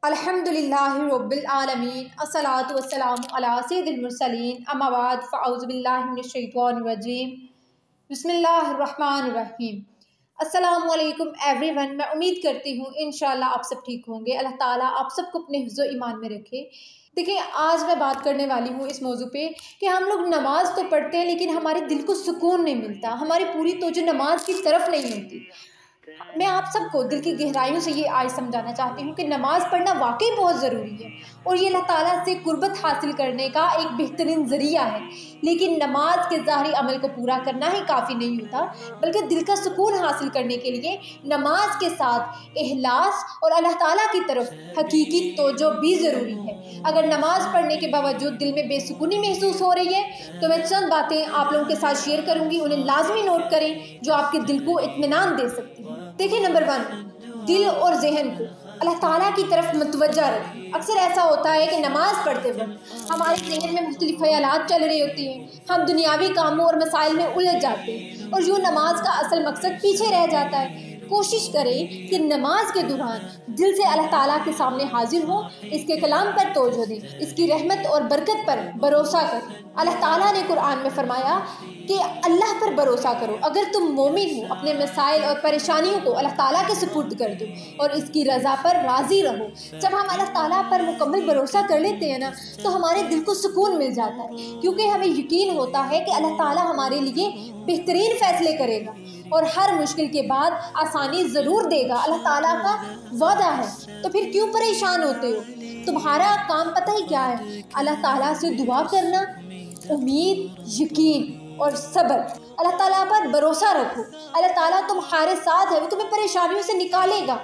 الحمدللہ رب العالمین الصلاۃ والسلام علی سید المرسلین اما بعد فاعوذ باللہ من الشیطان الرجیم بسم اللہ الرحمن الرحیم۔ السلام علیکم ایوری ون، میں امید کرتی ہوں انشاءاللہ آپ سب ٹھیک ہوں گے۔ اللہ تعالیٰ آپ سب کو اپنے حفظ و ایمان میں رکھے۔ دیکھیں، آج میں بات کرنے والی ہوں اس موضوع پہ کہ ہم لوگ نماز تو پڑھتے ہیں لیکن ہمارے دل کو سکون نہیں ملتا، ہماری پوری توجہ نماز کی طرف نہیں ہوتی۔ میں آپ سب کو دل کی گہرائیوں سے یہ آج سمجھانا چاہتی ہوں کہ نماز پڑھنا واقعی بہت ضروری ہے اور یہ اللہ تعالیٰ سے قربت حاصل کرنے کا ایک بہترین ذریعہ ہے، لیکن نماز کے ظاہری عمل کو پورا کرنا ہی کافی نہیں ہوتا، بلکہ دل کا سکون حاصل کرنے کے لیے نماز کے ساتھ اخلاص اور اللہ تعالیٰ کی طرف حقیقی توجہ بھی ضروری ہے۔ اگر نماز پڑھنے کے باوجود دل میں بے سکونی محسوس ہو رہی ہے تو میں چند باتیں آپ لوگوں کے ساتھ شیئر کروں گی، انہیں لازمی نوٹ کریں جو آپ کے دل کو اطمینان دے سکتی ہیں۔ دیکھیں، نمبر 1، دل اور ذہن کو اللہ تعالیٰ کی طرف متوجہ رکھیں۔ اکثر ایسا ہوتا ہے کہ نماز پڑھتے وقت ہمارے ذہن میں مختلف خیالات چل رہے ہوتے ہیں، ہم دنیاوی کاموں اور مسائل میں الجھ جاتے ہیں اور یوں نماز کا اصل مقصد پیچھے رہ جاتا ہے۔ کوشش کریں کہ نماز کے دوران دل سے اللہ تعالیٰ کے سامنے حاضر ہو، اس کے کلام پر توجہ دیں، اس کی رحمت اور برکت پر بھروسہ کریں۔ اللہ تعالیٰ نے قرآن میں فرمایا کہ اللہ پر بھروسہ کرو، اگر تم مومن ہو اپنے مسائل اور پریشانیوں کو اللہ تعالیٰ کے سپرد کر دو اور اس کی رضا پر راضی رہو۔ جب ہم اللہ تعالیٰ پر مکمل بھروسہ کر لیتے ہیں نا تو ہمارے دل کو سکون مل جاتا ہے، کیونکہ ہمیں یقین ہوتا ہے کہ اللہ تعالیٰ ہمارے لیے بہترین فیصلے کرے گا اور ہر مشکل کے بعد آسانی ضرور دے گا۔ اللہ تعالیٰ کا وعدہ ہے، تو پھر کیوں پریشان ہوتے ہو؟ تمہارا کام پتہ ہی کیا ہے؟ اللہ تعالیٰ سے دعا کرنا، امید، یقین اور صبر۔ اللہ تعالیٰ پر بھروسہ رکھو، اللہ تعالیٰ تمہارے ساتھ ہے، وہ تمہیں پریشانیوں سے نکالے گا۔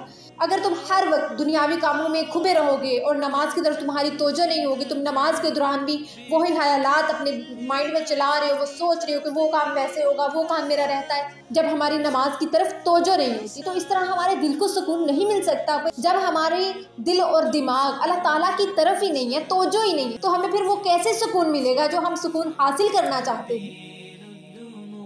اگر تم ہر وقت دنیاوی کاموں میں کھبے رہو گے اور نماز کی طرف تمہاری توجہ نہیں ہوگی، تم نماز کے دوران بھی وہی خیالات اپنے مائنڈ میں چلا رہے ہو، وہ سوچ رہے ہو کہ وہ کام ویسے ہوگا، وہ کام میرا رہتا ہے۔ جب ہماری نماز کی طرف توجہ نہیں ہوتی تو اس طرح ہمارے دل کو سکون نہیں مل سکتا۔ جب ہمارے دل اور دماغ اللہ تعالیٰ کی طرف ہی نہیں ہے، توجہ ہی نہیں ہے، تو ہمیں پھر وہ کیسے سکون ملے گا جو ہم سکون حاصل کرنا چاہتے ہیں؟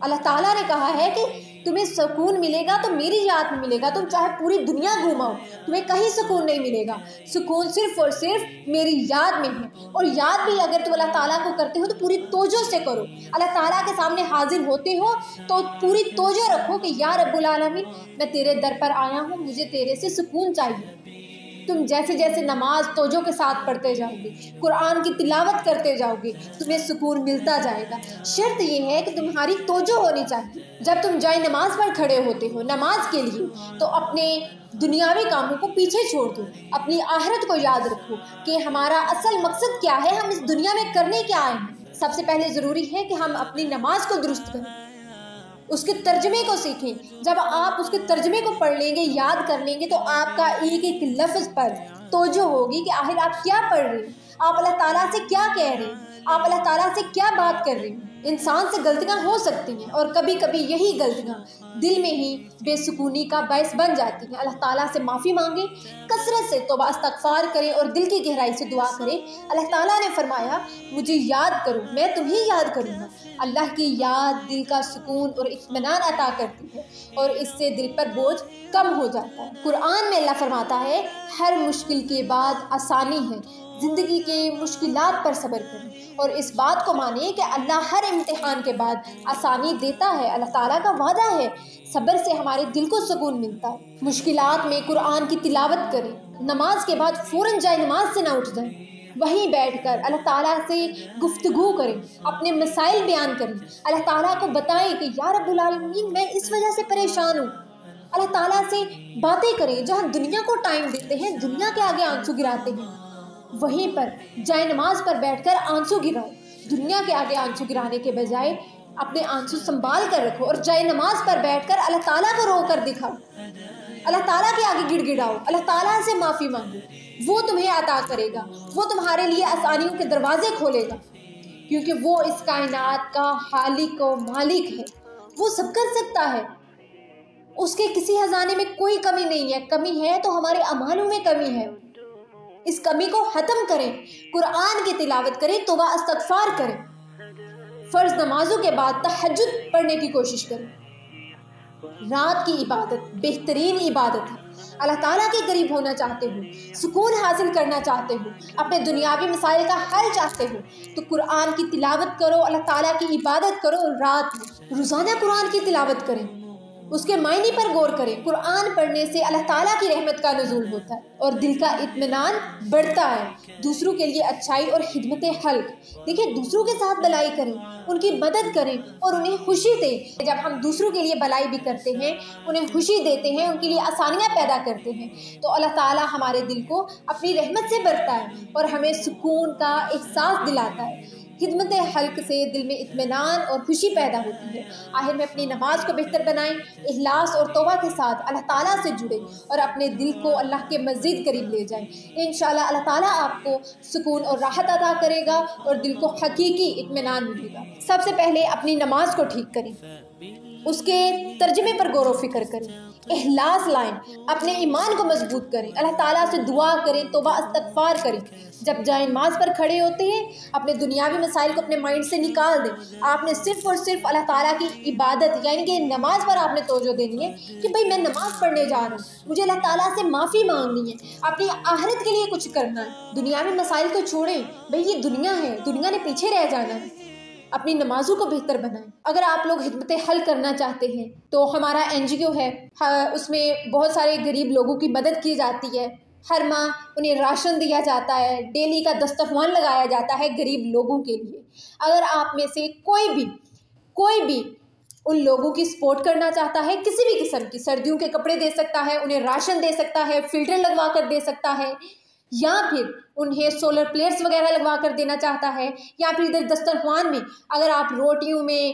اللہ تعالیٰ نے کہا ہے کہ تمہیں سکون ملے گا تو میری یاد میں ملے گا، تم چاہے پوری دنیا گھوماؤ تمہیں کہیں سکون نہیں ملے گا، سکون صرف اور صرف میری یاد میں ہے۔ اور یاد بھی اگر تم اللہ تعالیٰ کو کرتے ہو تو پوری توجہ سے کرو۔ اللہ تعالیٰ کے سامنے حاضر ہوتے ہو تو پوری توجہ رکھو کہ یا رب العالمین، میں تیرے در پر آیا ہوں، مجھے تیرے سے سکون چاہیے۔ تم جیسے جیسے نماز توجہ کے ساتھ پڑھتے جاؤ گے، قرآن کی تلاوت کرتے جاؤ گے، تمہیں سکون ملتا جائے گا۔ شرط یہ ہے کہ تمہاری توجہ ہونی چاہیے۔ جب تم جائے نماز پر کھڑے ہوتے ہو نماز کے لیے تو اپنے دنیاوی کاموں کو پیچھے چھوڑ دو، اپنی آخرت کو یاد رکھو کہ ہمارا اصل مقصد کیا ہے، ہم اس دنیا میں کرنے کیا آئے ہیں۔ سب سے پہلے ضروری ہے کہ ہم اپنی نماز کو درست کریں، اس کے ترجمے کو سیکھیں۔ جب آپ اس کے ترجمے کو پڑھ لیں گے، یاد کر لیں گے، تو آپ کا ایک ایک لفظ پر توجہ ہوگی کہ آخر آپ کیا پڑھ رہے ہیں، آپ اللہ تعالیٰ سے کیا کہہ رہے ہیں، آپ اللہ تعالیٰ سے کیا بات کر رہے ہیں۔ انسان سے غلطیاں ہو سکتی ہیں اور کبھی کبھی یہی غلطیاں دل میں ہی بے سکونی کا باعث بن جاتی ہیں۔ اللہ تعالیٰ سے معافی مانگیں، کثرت سے توبہ استغفار کریں اور دل کی گہرائی سے دعا کریں۔ اللہ تعالیٰ نے فرمایا، مجھے یاد کرو میں تمہیں یاد کروں گا۔ اللہ کی یاد دل کا سکون اور اطمینان عطا کرتی ہے اور اس سے دل پر بوجھ کم ہو جاتا ہے۔ قرآن میں اللہ فرماتا ہے، ہر مشکل کے بعد آسانی ہے، زندگی کے مشکلات پر صبر کریں اور اس بات کو مانیں کہ اللہ ہر امتحان کے بعد آسانی دیتا ہے۔ اللہ تعالیٰ کا وعدہ ہے، صبر سے ہمارے دل کو سکون ملتا ہے۔ مشکلات میں قرآن کی تلاوت کریں، نماز کے بعد فوراً جائے نماز سے نہ اٹھ جائیں، وہیں بیٹھ کر اللہ تعالیٰ سے گفتگو کریں، اپنے مسائل بیان کریں، اللہ تعالیٰ کو بتائیں کہ یا رب العالمین، میں اس وجہ سے پریشان ہوں۔ اللہ تعالیٰ سے باتیں کریں، جہاں دنیا کو ٹائم دیتے ہیں، دنیا کے آگے آنسو گراتے ہیں، وہیں پر جائے نماز پر بیٹھ کر آنسو گراؤ۔ دنیا کے آگے آنسو گرانے کے بجائے اپنے آنسو سنبھال کر رکھو اور جائے نماز پر بیٹھ کر اللہ تعالیٰ کو رو کر دکھاؤ، اللہ تعالیٰ کے آگے گڑ گڑاؤ، اللہ تعالیٰ سے معافی مانگو، وہ تمہیں عطا کرے گا، وہ تمہارے لیے آسانیوں کے دروازے کھولے گا، کیونکہ وہ اس کائنات کا خالق و مالک ہے، وہ سب کر سکتا ہے، اس کے کسی خزانے میں کوئی کمی نہیں ہے۔ کمی ہے تو ہمارے اعمالوں میں کمی ہے، اس کمی کو ختم کریں، قرآن کی تلاوت کریں، توبہ استغفار کریں، فرض نمازوں کے بعد تہجد پڑھنے کی کوشش کریں۔ رات کی عبادت بہترین عبادت ہے، اللہ تعالیٰ کے قریب ہونا چاہتے ہو، سکون حاصل کرنا چاہتے ہو، اپنے دنیاوی مسائل کا حل چاہتے ہو، تو قرآن کی تلاوت کرو، اللہ تعالیٰ کی عبادت کرو، رات میں روزانہ قرآن کی تلاوت کریں، اس کے معنی پر غور کریں۔ قرآن پڑھنے سے اللہ تعالیٰ کی رحمت کا نزول ہوتا ہے اور دل کا اطمینان بڑھتا ہے۔ دوسروں کے لیے اچھائی اور خدمت خلق، دیکھیں دوسروں کے ساتھ بھلائی کریں، ان کی مدد کریں اور انہیں خوشی دیں۔ جب ہم دوسروں کے لیے بھلائی بھی کرتے ہیں، انہیں خوشی دیتے ہیں، ان کے لیے آسانیاں پیدا کرتے ہیں، تو اللہ تعالیٰ ہمارے دل کو اپنی رحمت سے بھرتا ہے اور ہمیں سکون کا احساس دلاتا ہے۔ خدمت خلق سے دل میں اطمینان اور خوشی پیدا ہوتی ہے۔ آخر میں اپنی نماز کو بہتر بنائیں، اخلاص اور توبہ کے ساتھ اللہ تعالیٰ سے جڑیں اور اپنے دل کو اللہ کے مزید قریب لے جائیں۔ انشاءاللہ اللہ تعالیٰ آپ کو سکون اور راحت عطا کرے گا اور دل کو حقیقی اطمینان ملے گا۔ سب سے پہلے اپنی نماز کو ٹھیک کریں، اس کے ترجمے پر غور و فکر کریں، اخلاص لائیں، اپنے ایمان کو مضبوط کریں، اللہ تعالیٰ سے دعا کریں، توبہ استغفار کریں۔ جب جائیں نماز پر کھڑے ہوتے ہیں، اپنے دنیاوی مسائل کو اپنے مائنڈ سے نکال دیں۔ آپ نے صرف اور صرف اللہ تعالیٰ کی عبادت یعنی کہ نماز پر آپ نے توجہ دینی ہے کہ بھئی میں نماز پڑھنے جا رہا ہوں، مجھے اللہ تعالیٰ سے معافی مانگنی ہے، اپنی آخرت کے لیے کچھ کرنا ہے۔ دنیاوی مسائل کو چھوڑیں، بھئی یہ دنیا ہے، دنیا نے پیچھے رہ جانا ہے۔ اپنی نمازوں کو بہتر بنائیں۔ اگر آپ لوگ خدمت حل کرنا چاہتے ہیں تو ہمارا NGO ہے، اس میں بہت سارے غریب لوگوں کی مدد کی جاتی ہے، ہر ماہ انہیں راشن دیا جاتا ہے، ڈیلی کا دسترخوان لگایا جاتا ہے غریب لوگوں کے لیے۔ اگر آپ میں سے کوئی بھی ان لوگوں کی سپورٹ کرنا چاہتا ہے، کسی بھی قسم کی، سردیوں کے کپڑے دے سکتا ہے، انہیں راشن دے سکتا ہے، فلٹر لگوا کر دے سکتا ہے، یا پھر انہیں سولر پلیٹس وغیرہ لگوا کر دینا چاہتا ہے، یا پھر ادھر دسترخوان میں اگر آپ روٹیوں میں،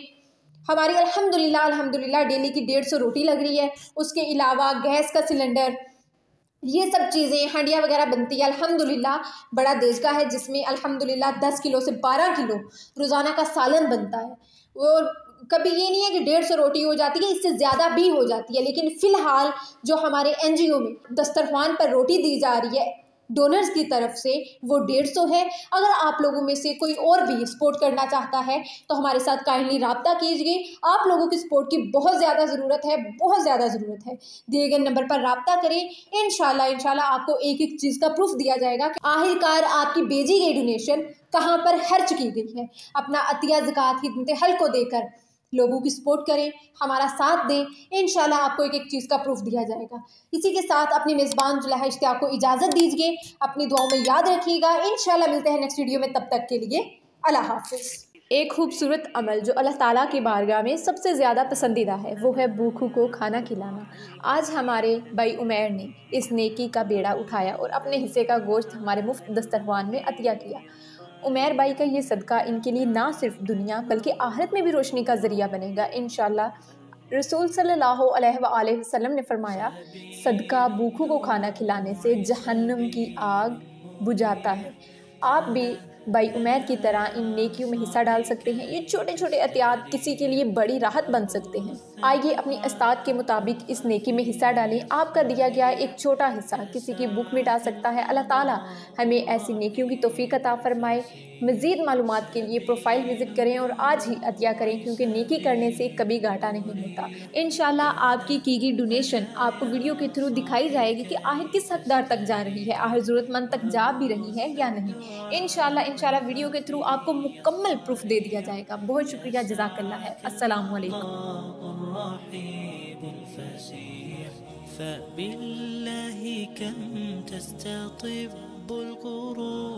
ہماری الحمدللہ ڈیلی کی 150 روٹی لگ رہی ہے، اس کے علاوہ گیس کا سلنڈر، یہ سب چیزیں ہنڈیاں وغیرہ بنتی ہے، الحمدللہ بڑا دیجکا ہے جس میں الحمدللہ 10 کلو سے 12 کلو روزانہ کا سالن بنتا ہے۔ اور کبھی یہ نہیں ہے کہ 150 روٹی ہو جاتی ہے، اس سے زیادہ بھی ہو جاتی ہے، لیکن فی الحال جو ہمارے NGO میں دسترخوان پر روٹی دی جا رہی ہے ڈونرز کی طرف سے وہ 150 ہے۔ اگر آپ لوگوں میں سے کوئی اور بھی سپورٹ کرنا چاہتا ہے تو ہمارے ساتھ کائنڈلی رابطہ کیجیے۔ آپ لوگوں کی سپورٹ کی بہت زیادہ ضرورت ہے، بہت زیادہ ضرورت ہے۔ دیے گئے نمبر پر رابطہ کریں، انشاءاللہ آپ کو ایک ایک چیز کا پروف دیا جائے گا کہ آخرکار آپ کی بھیجی گئی ڈونیشن کہاں پر خرچ کی گئی ہے۔ اپنا عطیہ زکوٰۃ خدمت حل کو دے کر لوگوں کی سپورٹ کریں، ہمارا ساتھ دیں، انشاءاللہ آپ کو ایک ایک چیز کا پروف دیا جائے گا۔ اسی کے ساتھ اپنی میزبان زلیخا اشتیاق کو اجازت دیجیے، اپنی دعاؤں میں یاد رکھیے گا۔ انشاءاللہ ملتے ہیں نیکسٹ ویڈیو میں، تب تک کے لیے اللہ حافظ۔ ایک خوبصورت عمل جو اللہ تعالیٰ کی بارگاہ میں سب سے زیادہ پسندیدہ ہے وہ ہے بھوکھوں کو کھانا کھلانا۔ آج ہمارے بھائی عمیر نے اس نیکی کا بیڑا اٹھایا اور اپنے حصے کا گوشت ہمارے مفت دسترخوان میں عطیہ کیا۔ عمیر بھائی کا یہ صدقہ ان کے لیے نہ صرف دنیا بلکہ آخرت میں بھی روشنی کا ذریعہ بنے گا انشاءاللہ۔ رسول صلی اللہ علیہ وآلہ وسلم نے فرمایا، صدقہ بھوکھوں کو کھانا کھلانے سے جہنم کی آگ بجھاتا ہے۔ آپ بھی بھائی عمیر کی طرح ان نیکیوں میں حصہ ڈال سکتے ہیں۔ یہ چھوٹے چھوٹے عطیات کسی کے لیے بڑی راحت بن سکتے ہیں۔ آئیے اپنی استطاعت کے مطابق اس نیکی میں حصہ ڈالیں۔ آپ کا دیا گیا ایک چھوٹا حصہ کسی کی بھوک مٹا سکتا ہے۔ اللہ تعالیٰ ہمیں ایسی نیکیوں کی توفیق عطا فرمائے۔ مزید معلومات کے لیے پروفائل وزٹ کریں اور آج ہی عطیہ کریں، کیونکہ نیکی کرنے سے کبھی گھاٹا نہیں ہوتا۔ انشاءاللہ آپ کی گئی ڈونیشن آپ کو ویڈیو کے تھرو دکھائی جائے گی کہ آخر کس حقدار تک جا رہی ہے، آخر ضرورت مند تک جا بھی رہی ہے یا نہیں۔ انشاءاللہ ویڈیو کے تھرو آپ کو مکمل پروف دے دیا جائے گا۔ بہت شکریہ، جزاک اللہ ہے۔ السلام علیکم۔ فبالله كم تستطب القروح